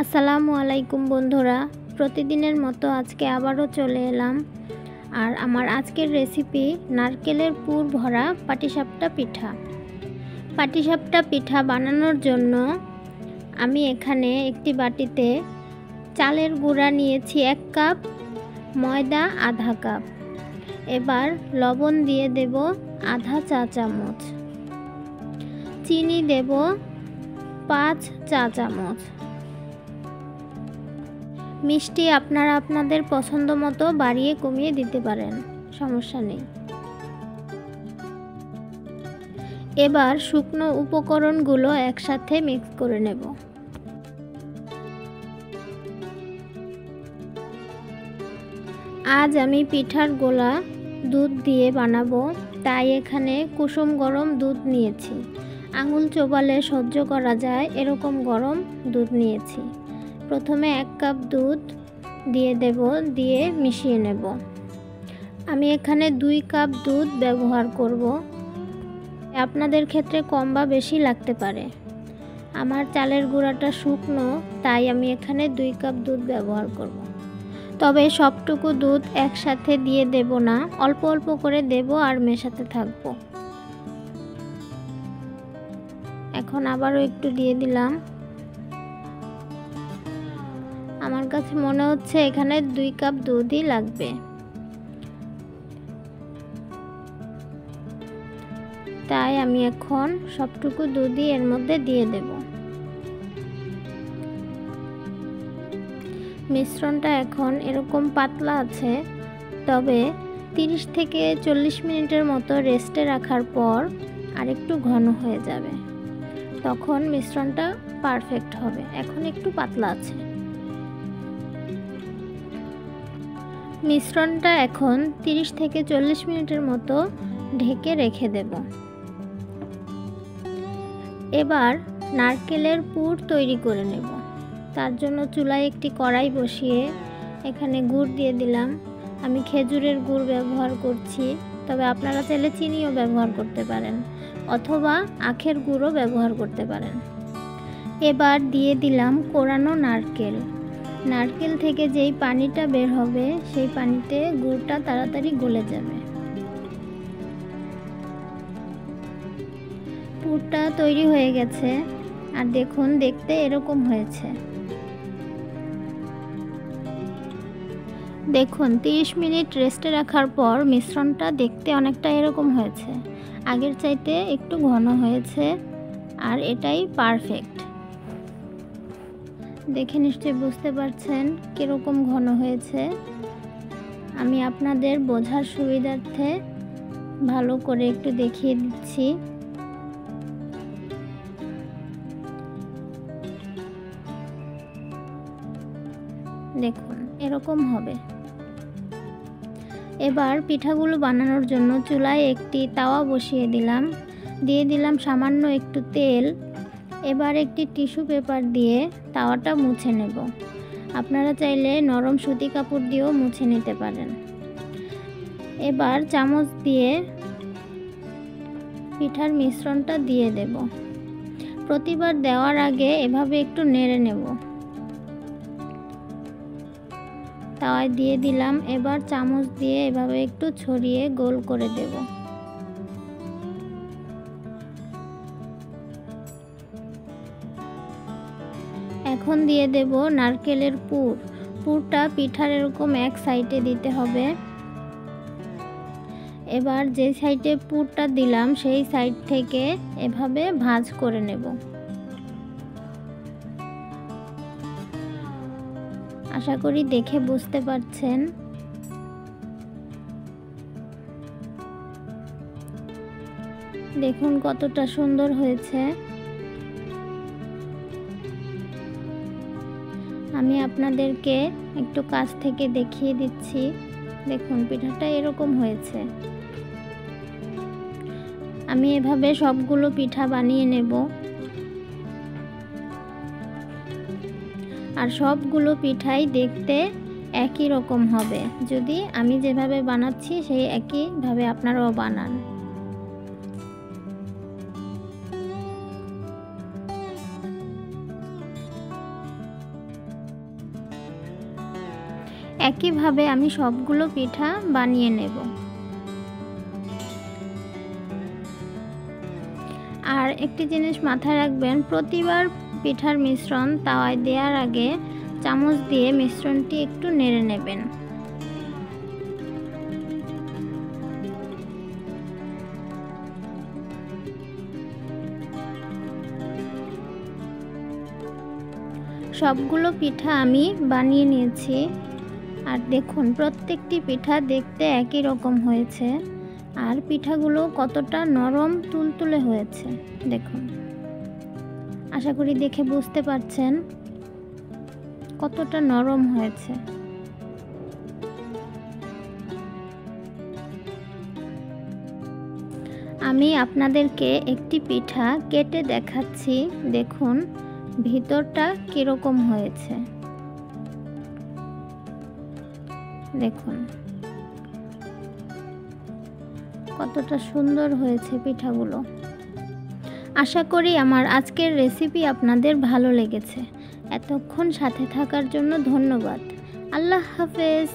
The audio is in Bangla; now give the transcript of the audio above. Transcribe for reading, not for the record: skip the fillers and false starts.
আসসালামু আলাইকুম বন্ধুরা, প্রতিদিনের মতো আজকে আবারও চলে এলাম। আর আমার আজকের রেসিপি নারকেলের পুর ভরা পাটিসাপটা পিঠা। পাটিসাপটা পিঠা বানানোর জন্য আমি এখানে একটি বাটিতে চালের গুঁড়া নিয়েছি 1 কাপ, ময়দা আধা কাপ। এবার লবণ দিয়ে দেব আধা চা চামচ, চিনি দেব 5 চা চামচ। মিষ্টি আপনারা আপনাদের পছন্দ মতো বাড়িয়ে কমিয়ে দিতে পারেন, সমস্যা নেই। এবার শুকনো উপকরণগুলো একসাথে মিক্স করে নেব। আজ আমি পিঠার গোলা দুধ দিয়ে বানাবো, তাই এখানে কুসুম গরম দুধ নিয়েছি। আঙুল চোবালে সহ্য করা যায় এরকম গরম দুধ নিয়েছি। প্রথমে 1 কাপ দুধ দিয়ে দেব, দিয়ে মিশিয়ে নেব। আমি এখানে 2 কাপ দুধ ব্যবহার করব, আপনাদের ক্ষেত্রে কম বা বেশি লাগতে পারে। আমার চালের গুঁড়াটা শুকনো, তাই আমি এখানে 2 কাপ দুধ ব্যবহার করব। তবে সবটুকু দুধ একসাথে দিয়ে দেব না, অল্প অল্প করে দেব আর মেশাতে থাকব। এখন আবারও একটু দিয়ে দিলাম। আমার কাছে মনে হচ্ছে এখানে 2 কাপ দুধই লাগবে, তাই আমি এখন সবটুকু দুধই এর মধ্যে দিয়ে দেব। মিশ্রণটা এখন এরকম পাতলা আছে, তবে 30 থেকে 40 মিনিটের মতো রেস্টে রাখার পর আরেকটু ঘন হয়ে যাবে, তখন মিশ্রণটা পারফেক্ট হবে। এখন একটু পাতলা আছে। মিশ্রণটা এখন 30 থেকে 40 মিনিটের মতো ঢেকে রেখে দেব। এবার নারকেলের পুর তৈরি করে নেব। তার জন্য চুলায় একটি কড়াই বসিয়ে এখানে গুড় দিয়ে দিলাম। আমি খেজুরের গুড় ব্যবহার করছি, তবে আপনারা চাইলে চিনিও ব্যবহার করতে পারেন, অথবা আখের গুড়ও ব্যবহার করতে পারেন। এবার দিয়ে দিলাম কোরানো নারকেল। নারকেল থেকে যেই পানিটা বের হবে, সেই পানিতে গুড়টা তাড়াতাড়ি গলে যাবে। পুরটা তৈরি হয়ে গেছে, আর দেখুন দেখতে এরকম হয়েছে। দেখুন 30 মিনিট রেস্টে রাখার পর মিশ্রণটা দেখতে অনেকটা এরকম হয়েছে। আগের চাইতে একটু ঘন হয়েছে, আর এটাই পারফেক্ট। দেখে নিশ্চয়ই বুঝতে পারছেন কীরকম ঘন হয়েছে। আমি আপনাদের বোঝার সুবিধার্থে ভালো করে একটু দেখিয়ে দিচ্ছি। দেখুন এরকম হবে। এবার পিঠাগুলো বানানোর জন্য চুলায় একটি তাওয়া বসিয়ে দিলাম, দিয়ে দিলাম সামান্য একটু তেল। এবার একটি টিস্যু পেপার দিয়ে তাওয়াটা মুছে নেব। আপনারা চাইলে নরম সুতি কাপড় দিয়েও মুছে নিতে পারেন। এবার চামচ দিয়ে পিঠার মিশ্রণটা দিয়ে দেব। প্রতিবার দেওয়ার আগে এভাবে একটু নেড়ে নেব। তাওয়ায় দিয়ে দিলাম। এবার চামচ দিয়ে এভাবে একটু ছড়িয়ে গোল করে দেব। এখন দিয়ে দেব নারকেলের পুর। পুরটা পিঠার এরকম এক সাইডে দিতে হবে। এবার যে সাইডে পুরটা দিলাম সেই সাইড থেকে এভাবে ভাঁজ করে নেব। আশা করি দেখে বুঝতে পারছেন। দেখুন কতটা সুন্দর হয়েছে। আমি আপনাদেরকে একটু কাছ থেকে দেখিয়ে দিচ্ছি। দেখুন পিঠাটা এরকম হয়েছে। আমি এভাবে সবগুলো পিঠা বানিয়ে নেব, আর সবগুলো পিঠাই দেখতে একই রকম হবে যদি আমি যেভাবে বানাচ্ছি সেই একইভাবে আপনারাও বানান। একইভাবে আমি সবগুলো পিঠা বানিয়ে নেব। আর একটি জিনিস মাথায় রাখবেন, প্রতিবার পিঠার মিশ্রণ তাওয়ায় দেওয়ার আগে চামচ দিয়ে মিশ্রণটি একটু নেড়ে নেবেন। সবগুলো পিঠা আমি বানিয়ে নিয়েছি। আর দেখুন প্রত্যেকটি পিঠা দেখতে একই রকম হয়েছে, আর পিঠাগুলো কতটা নরম তুলতুলে হয়েছে দেখুন। আশা করি দেখে বুঝতে পারছেন কতটা নরম হয়েছে। আমি আপনাদেরকে একটি পিঠা কেটে দেখাচ্ছি, দেখুন ভিতরটা কিরকম হয়েছে। দেখুন কতটা সুন্দর হয়েছে পিঠাগুলো। আশা করি আমার আজকের রেসিপি আপনাদের ভালো লেগেছে। এতক্ষণ সাথে থাকার জন্য ধন্যবাদ। আল্লাহ হাফেজ।